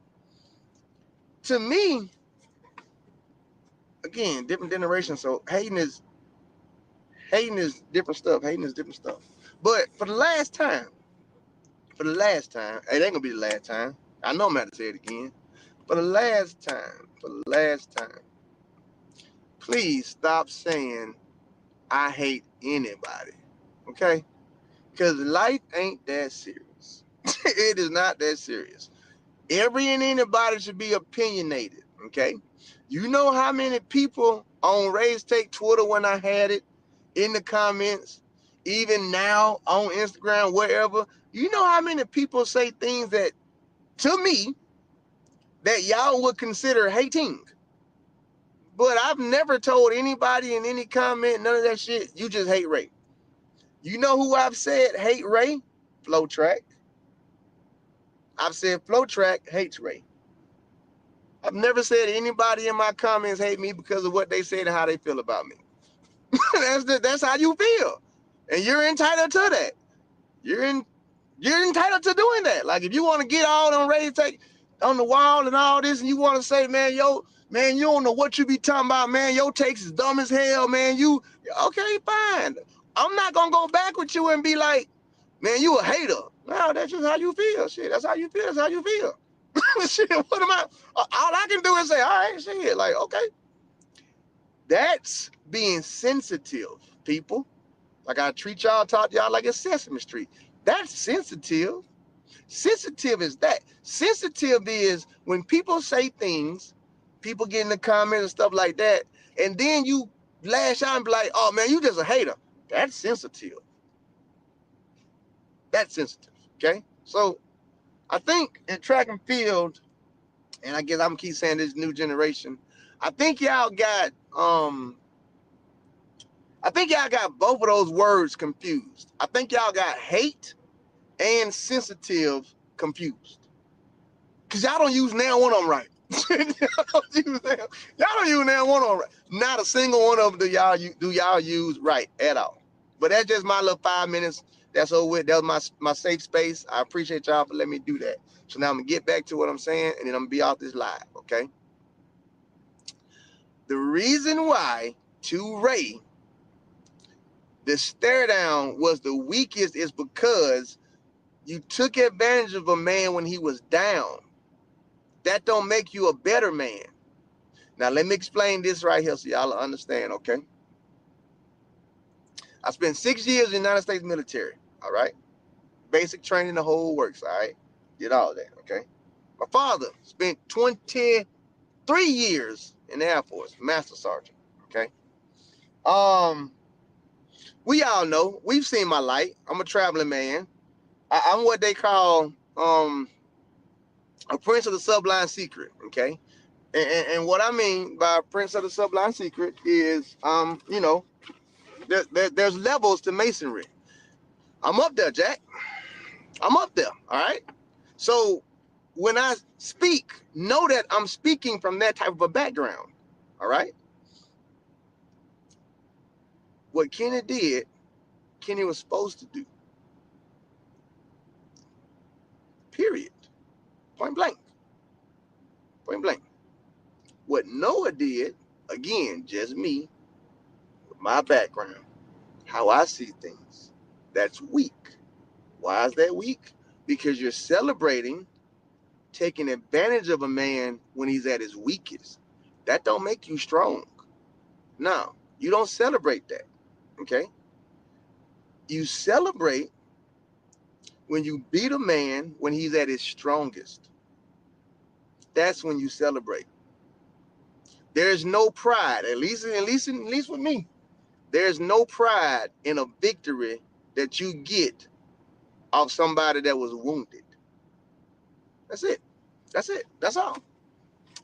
To me, again, different generations. So hating is different stuff. Hating is different stuff. But for the last time, it ain't gonna be the last time. I know I'm gonna have to say it again. For the last time, please stop saying I hate anybody. Okay? Because life ain't that serious. It is not that serious. Every and anybody should be opinionated. Okay? You know how many people on Ray's Take Twitter when I had it, in the comments, even now on Instagram, wherever, you know how many people say things that, to me, that y'all would consider hating. But I've never told anybody in any comment, none of that shit, you just hate Ray. You know who I've said hate Ray? Flow Track. I've said Flow Track hates Ray. I've never said anybody in my comments hate me because of what they said and how they feel about me. That's how you feel, and you're entitled to that. You're entitled to doing that. Like if you want to get all on ready to take on the wall and all this, and you want to say, man, man, you don't know what you be talking about, man. Your takes is dumb as hell, man. You okay? Fine. I'm not gonna go back with you and be like, man, you a hater. No, that's just how you feel. Shit, that's how you feel. That's how you feel. Shit, what am I? All I can do is say, all right, shit. Like, okay, that's being sensitive, people. Like I treat y'all, talk to y'all like it's Sesame Street. That's sensitive. Sensitive is that. Sensitive is when people say things, people get in the comments and stuff like that, and then you lash out and be like, oh man, you just a hater. That's sensitive. That's sensitive. Okay? So I think in track and field, and I guess I'm gonna keep saying this new generation, I think y'all got both of those words confused. I think y'all got hate and sensitive confused. Cause y'all don't use now one of them right. y'all don't use now one of them right. Not a single one of them do y'all use right at all. But that's just my little 5 minutes. That's over with. That was my safe space. I appreciate y'all for letting me do that. So now I'm gonna get back to what I'm saying, and then I'm gonna be off this live. Okay. The reason why to Ray the stare down was the weakest is because you took advantage of a man when he was down. That don't make you a better man. Now, let me explain this right here so y'all understand, okay? I spent 6 years in the United States military, all right? Basic training, the whole works, all right? Did all that, okay? My father spent 23 years in the Air Force, Master Sergeant, okay? We all know, we've seen my light. I'm a traveling man. I'm what they call a prince of the sublime secret, okay? And what I mean by prince of the sublime secret is, you know, there's levels to masonry. I'm up there, Jack. I'm up there, all right? So when I speak, know that I'm speaking from that type of a background, all right? What Kenny did, Kenny was supposed to do. Period. Point blank. Point blank. What Noah did, again, just me, with my background, how I see things, that's weak. Why is that weak? Because you're celebrating taking advantage of a man when he's at his weakest. That don't make you strong. No, you don't celebrate that, okay? You celebrate when you beat a man when he's at his strongest. That's when you celebrate. There's no pride, at least with me. There's no pride in a victory that you get off somebody that was wounded. That's it. That's it. That's all.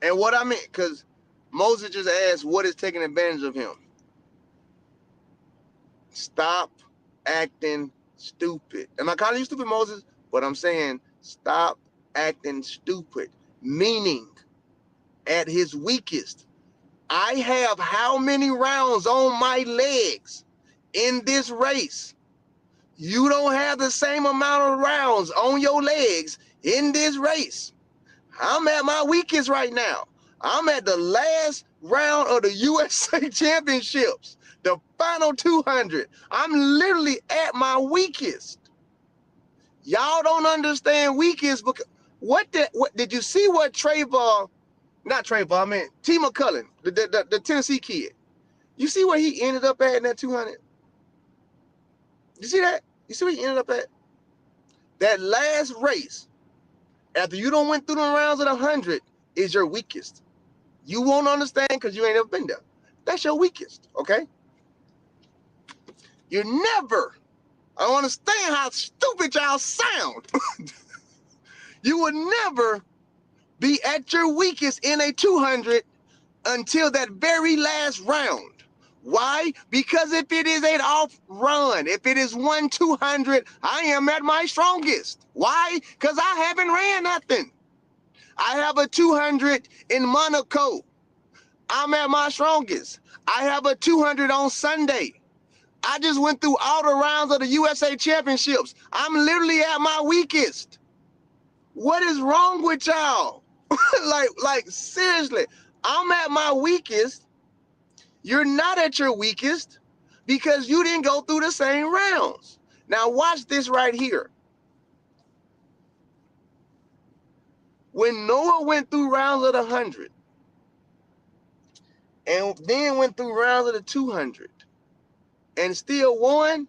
And what I mean, because Moses just asked, what is taking advantage of him? Stop acting stupid. Am I calling you stupid, Moses? But I'm saying stop acting stupid. Meaning, at his weakest, I have how many rounds on my legs in this race? You don't have the same amount of rounds on your legs in this race. I'm at my weakest right now. I'm at the last round of the USA Championships, the final 200. I'm literally at my weakest. Y'all don't understand weakest because what did you see what T. McCullen, the Tennessee kid. You see where he ended up at in that 200? You see that? You see where he ended up at? That last race, after you don't went through the rounds of the 100, is your weakest. You won't understand because you ain't ever been there. That's your weakest, okay? You never, I don't understand how stupid y'all sound. You would never be at your weakest in a 200 until that very last round. Why? Because if it is an off run, if it is 1/200, I am at my strongest. Why? Because I haven't ran nothing. I have a 200 in Monaco. I'm at my strongest. I have a 200 on Sunday. I just went through all the rounds of the USA Championships. I'm literally at my weakest. What is wrong with y'all? like seriously, I'm at my weakest. You're not at your weakest because you didn't go through the same rounds. Now watch this right here. When Noah went through rounds of the 100 and then went through rounds of the 200 and still won,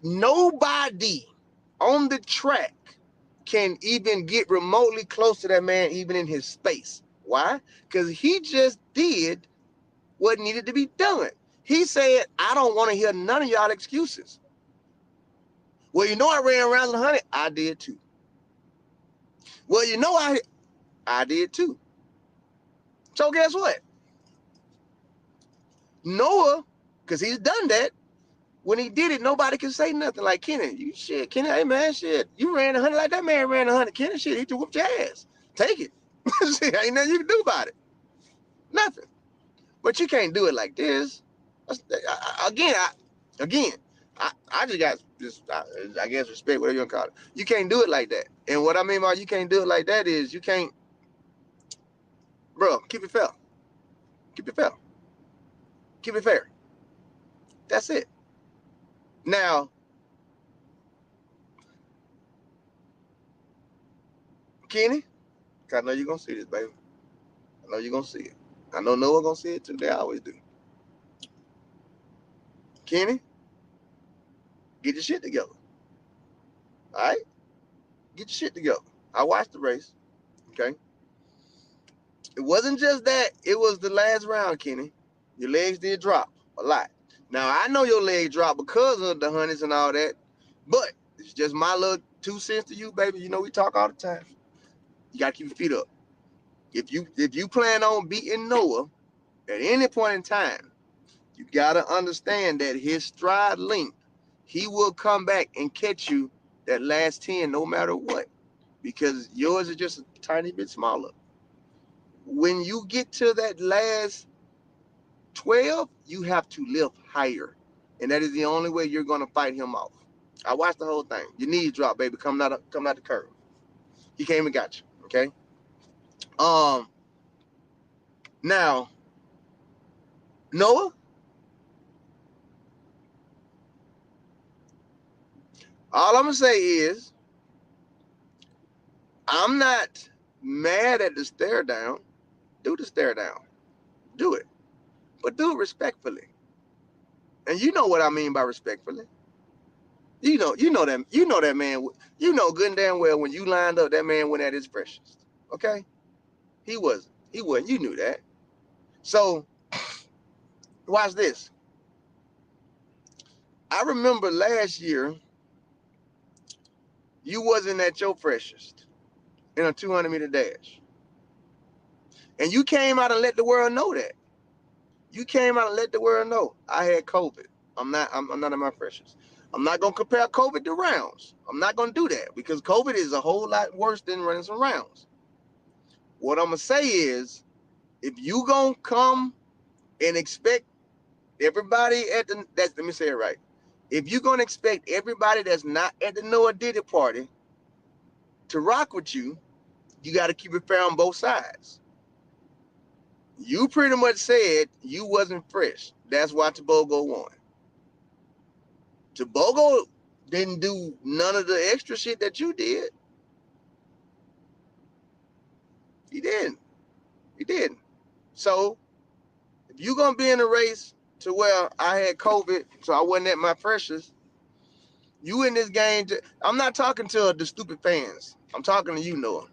nobody on the track can even get remotely close to that man, even in his space. Why? Because he just did what needed to be done. He said, I don't want to hear none of y'all excuses. Well, you know I ran around the 100. I did too. Well, you know I did too. So guess what? Noah, because he's done that, when he did it, nobody can say nothing. Like, Kenny, you shit, Kenny, hey man, shit, you ran 100 like that man ran 100. Kenny, shit, he just whooped your ass. Take it. Shit, ain't nothing you can do about it. Nothing. But you can't do it like this. Again, I just got this, I guess, respect, whatever you want to call it. You can't do it like that. And what I mean by you can't do it like that is you can't, bro, keep it fair. Keep it fair. Keep it fair. That's it. Now, Kenny, I know you're going to see this, baby. I know you're going to see it. I know Noah going to see it too. They always do. Kenny, get your shit together. All right? Get your shit together. I watched the race. Okay? It wasn't just that. It was the last round, Kenny. Your legs did drop a lot. Now, I know your legs dropped because of the hundreds and all that, but it's just my little 2 cents to you, baby. You know we talk all the time. You got to keep your feet up. If you plan on beating Noah at any point in time, you got to understand that his stride length, he will come back and catch you that last 10 no matter what, because yours is just a tiny bit smaller. When you get to that last 12, you have to lift higher, and that is the only way you're going to fight him off. I watched the whole thing. Your knees drop, baby, coming out the curve. He came and got you, okay? Now, Noah, all I'm gonna say is, I'm not mad at the stare down. Do the stare down. Do it. But do it respectfully. And you know what I mean by respectfully. You know that man, you know good and damn well when you lined up, that man went at his freshest. Okay? He wasn't. You knew that. So watch this. I remember last year, you wasn't at your freshest in a 200-meter dash. And you came out and let the world know that. You came out and let the world know I had COVID. I'm not at my freshest. I'm not gonna compare COVID to rounds. I'm not gonna do that because COVID is a whole lot worse than running some rounds. What I'm gonna say is, if you gonna come and expect everybody let me say it right. If you're gonna expect everybody that's not at the Noah Diddy party to rock with you, you got to keep it fair on both sides. You pretty much said you wasn't fresh. That's why Tobogo won. Tobogo didn't do none of the extra shit that you did. He didn't. So if you're gonna be in a race to where I had COVID, so I wasn't at my freshest, you in this game. I'm not talking to the stupid fans. I'm talking to you, Noah.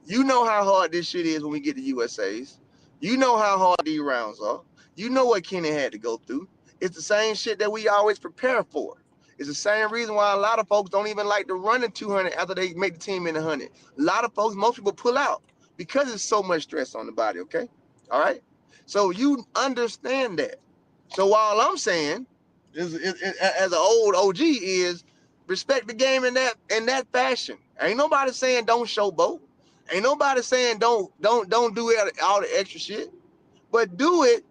You know how hard this shit is when we get to USAs. You know how hard these rounds are. You know what Kenny had to go through. It's the same shit that we always prepare for. It's the same reason why a lot of folks don't even like to run in 200 after they make the team in 100. A lot of folks, most people pull out because there's so much stress on the body, okay? All right? So you understand that. So while I'm saying, as an old OG, is respect the game in that fashion. Ain't nobody saying don't showboat. Ain't nobody saying don't do all the extra shit, but do it.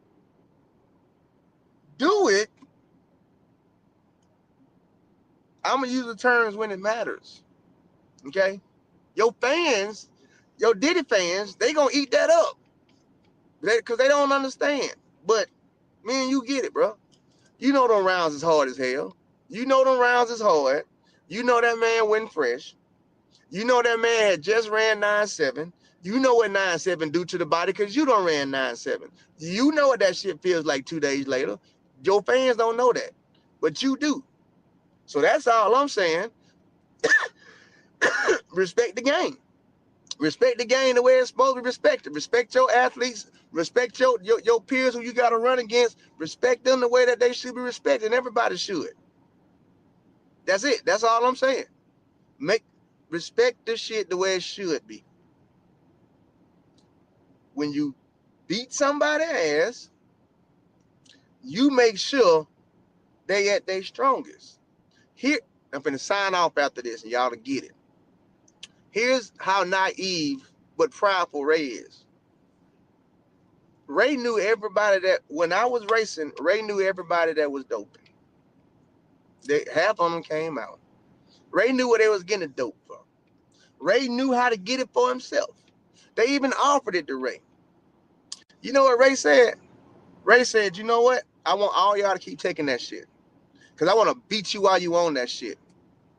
I'm gonna use the terms when it matters. Okay, your fans, your Diddy fans, they gonna eat that up, because they don't understand. But man, you get it, bro. You know them rounds is hard as hell. You know them rounds is hard. You know that man went fresh. You know that man had just ran 9.7. You know what 9.7 do to the body because you don't ran 9.7. You know what that shit feels like 2 days later. Your fans don't know that, but you do. So that's all I'm saying. Respect the game. Respect the game the way it's supposed to be respected. Respect your athletes. Respect your peers who you got to run against. Respect them the way that they should be respected. And everybody should. That's it. That's all I'm saying. Respect the shit the way it should be. When you beat somebody's ass, you make sure they at their strongest. Here, I'm finna sign off after this, and y'all to get it. Here's how naive but prideful Ray is. Ray knew everybody that, when I was racing, Ray knew everybody that was doping. Half of them came out. Ray knew what they was getting dope for. Ray knew how to get it for himself. They even offered it to Ray. You know what Ray said? Ray said, you know what? I want all y'all to keep taking that shit, because I want to beat you while you own that shit.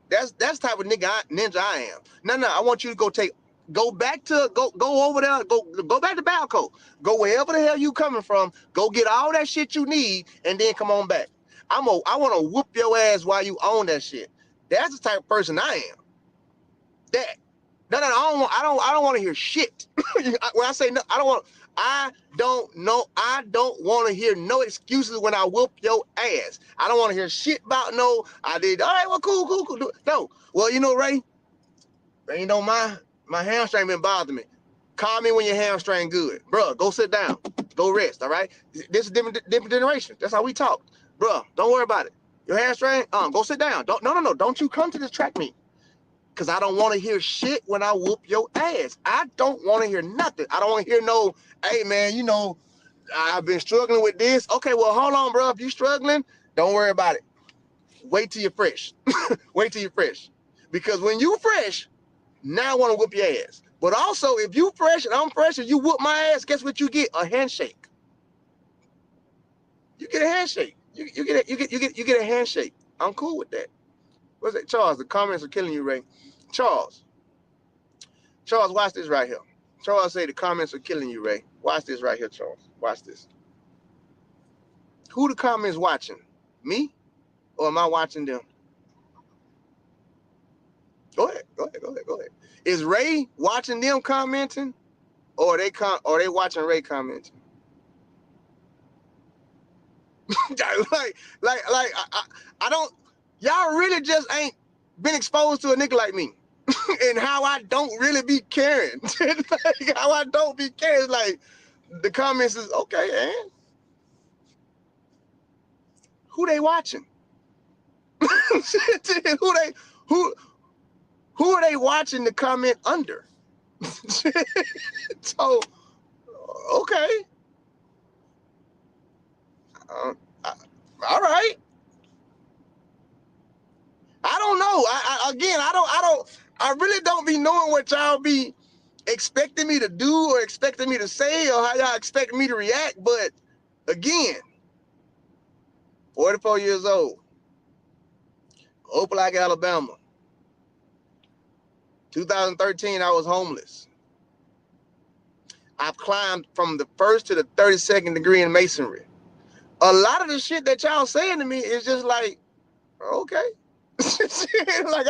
That's type of ninja I am. No, I want you to go back to over there, go back to Balco. Go wherever the hell you coming from. Go get all that shit you need, and then come on back. I want to whoop your ass while you own that shit. That's the type of person I am. That. No, I don't want to hear shit. When I say no, I don't want to hear no excuses when I whoop your ass. I don't want to hear shit about no, I did. All right, well, cool. No. Well, you know, Ray, you know, my hamstring been bothering me. Call me when your hamstring good. Bruh, go sit down. Go rest, all right? This is different generation. That's how we talk. Bruh, don't worry about it. Your hamstring, go sit down. No. Don't you come to this track meet. Because I don't want to hear shit when I whoop your ass. I don't want to hear nothing. I don't want to hear no, hey, man, you know, I've been struggling with this. Okay, well, hold on, bro. If you're struggling, don't worry about it. Wait till you're fresh. Wait till you're fresh. Because when you fresh, now I want to whoop your ass. But also, if you fresh and I'm fresh and you whoop my ass, guess what you get? A handshake. You get a handshake. You get a handshake. I'm cool with that. What's that? Charles, the comments are killing you, Ray. Charles, watch this right here. Charles say the comments are killing you, Ray. Watch this right here, Charles. Watch this. Who the comments watching? Me? Or am I watching them? Go ahead. Is Ray watching them commenting? Or they watching Ray commenting? I don't, y'all really just ain't been exposed to a nigga like me. And how I don't really be caring. Like, how I don't be caring. Like, the comments is, okay, and who they watching? who are they watching the comment under? So, okay. All right. I don't know. I really don't be knowing what y'all be expecting me to do or expecting me to say or how y'all expect me to react. But again, 44 years old, Opelika, Alabama. 2013, I was homeless. I've climbed from the 1st to the 32nd degree in masonry. A lot of the shit that y'all saying to me is just like, okay. Like,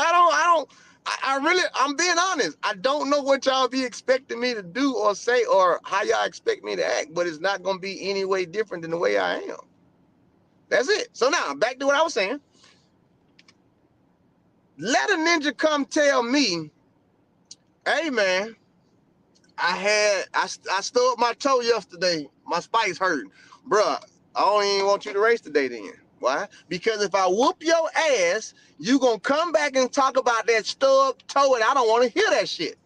I'm being honest. I don't know what y'all be expecting me to do or say or how y'all expect me to act, but it's not going to be any way different than the way I am. That's it. So now, back to what I was saying. Let a ninja come tell me, hey, man, I stubbed my toe yesterday. My spike's hurt. Bruh, I don't even want you to race today then. Why? Because if I whoop your ass, you gonna come back and talk about that stubbed toe, and I don't want to hear that shit.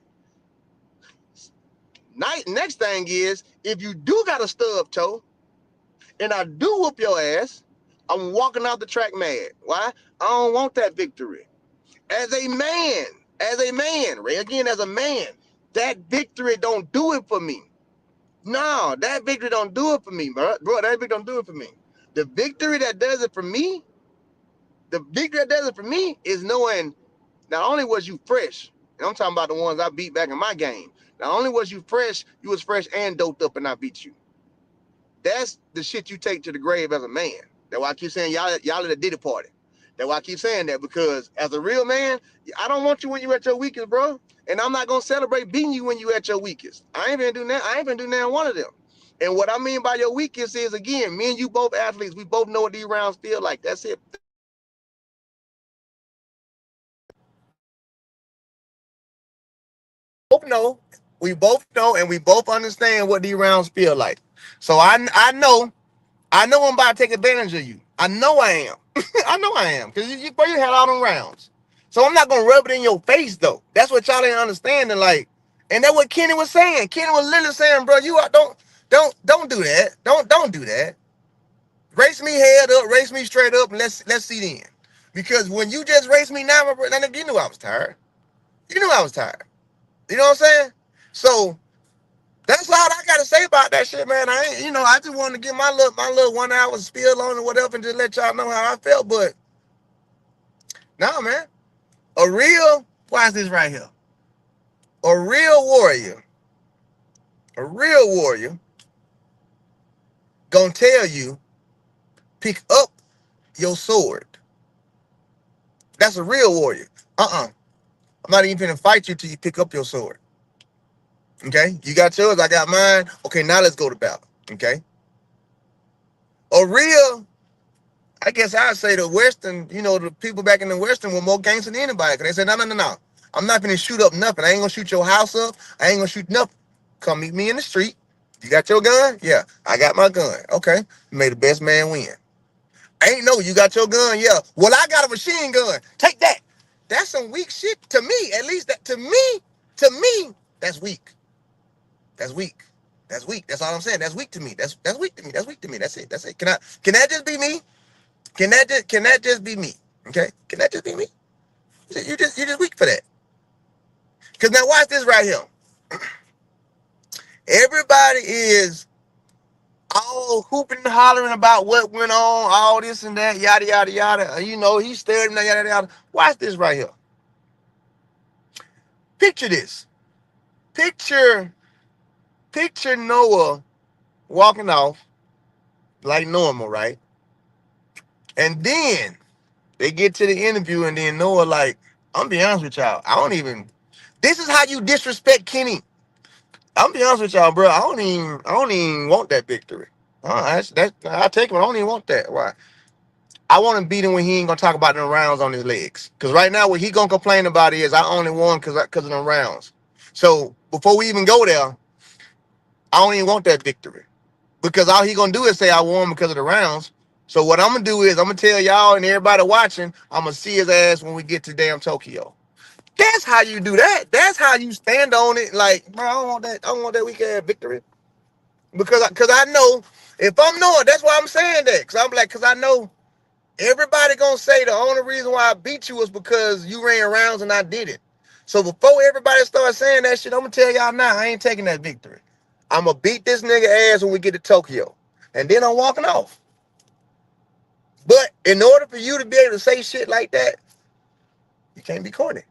Next thing is, if you do got a stub toe and I do whoop your ass, I'm walking out the track mad. Why? I don't want that victory. As a man, right? Again, as a man, that victory don't do it for me. No, that victory don't do it for me, bro. That victory don't do it for me. The victory that does it for me, is knowing not only was you fresh, and I'm talking about the ones I beat back in my game. Not only was you fresh, you was fresh and doped up, and I beat you. That's the shit you take to the grave as a man. That's why I keep saying y'all at the Diddy party. That's why I keep saying that, because as a real man, I don't want you when you at your weakest, bro. And I'm not gonna celebrate beating you when you at your weakest. I ain't gonna do that. I ain't gonna do that one of them. And what I mean by your weakest is, again, me and you both athletes. We both know what these rounds feel like. That's it. We both know, and we both understand what these rounds feel like. So I know I'm about to take advantage of you. I know I am. I know I am. Because you had all them rounds. So I'm not going to rub it in your face, though. That's what y'all ain't understanding. Like, and that's what Kenny was saying. Kenny was literally saying, bro, don't do that. Don't do that. Race me head up, race me straight up, and let's see then. Because when you just race me now, my bro, you knew I was tired. You knew I was tired. You know what I'm saying? So that's all I gotta say about that shit, man. I ain't, I just wanted to get my little 1 hour spiel on it, whatever, and just let y'all know how I felt. But nah, man, watch this right here. A real warrior, gonna tell you, pick up your sword. That's a real warrior. I'm not even gonna fight you till you pick up your sword. Okay, you got yours, I got mine. Okay, now let's go to battle. Okay, a real I guess I'd say the Western, the people back in the Western were more gangster than anybody. Because they said, no. I'm not going to shoot up nothing. I ain't going to shoot your house up. I ain't going to shoot nothing. Come meet me in the street. You got your gun? Yeah, I got my gun. Okay, may the best man win. Ain't no, you got your gun? Yeah. Well, I got a machine gun. Take that. That's some weak shit to me. At least that to me, that's weak. That's weak. That's weak. That's all I'm saying. That's weak to me. That's weak to me. That's weak to me. That's it. Can that just be me? Can that just be me? Okay? Can that just be me? You're just weak for that. Because now watch this right here. Everybody is all hooping and hollering about what went on, all this and that, yada yada yada. He stared him, yada yada. Watch this right here. Picture this. Picture Noah walking off like normal, right? And then they get to the interview, and then Noah like, I'm be honest with y'all, this is how you disrespect Kenny. I'm be honest with y'all, bro. I don't even want that victory. I take him. I don't even want that. Why? I want to beat him when he ain't gonna talk about them rounds on his legs. Cause right now, what he gonna complain about is I only won cause of them rounds. So before we even go there, I don't even want that victory, because all he gonna do is say I won because of the rounds. So what I'm gonna do is I'm gonna tell y'all and everybody watching, I'm gonna see his ass when we get to damn Tokyo. That's how you do that. That's how you stand on it. Like, bro, I don't want that. I don't want that weak ass victory. Because I know if I'm knowing, that's why I'm saying that. Because I know everybody gonna say the only reason why I beat you was because you ran rounds and I did it. So before everybody starts saying that shit, I'm gonna tell y'all now, I ain't taking that victory. I'm gonna beat this nigga ass when we get to Tokyo, and then I'm walking off. But in order for you to be able to say shit like that, you can't be corny.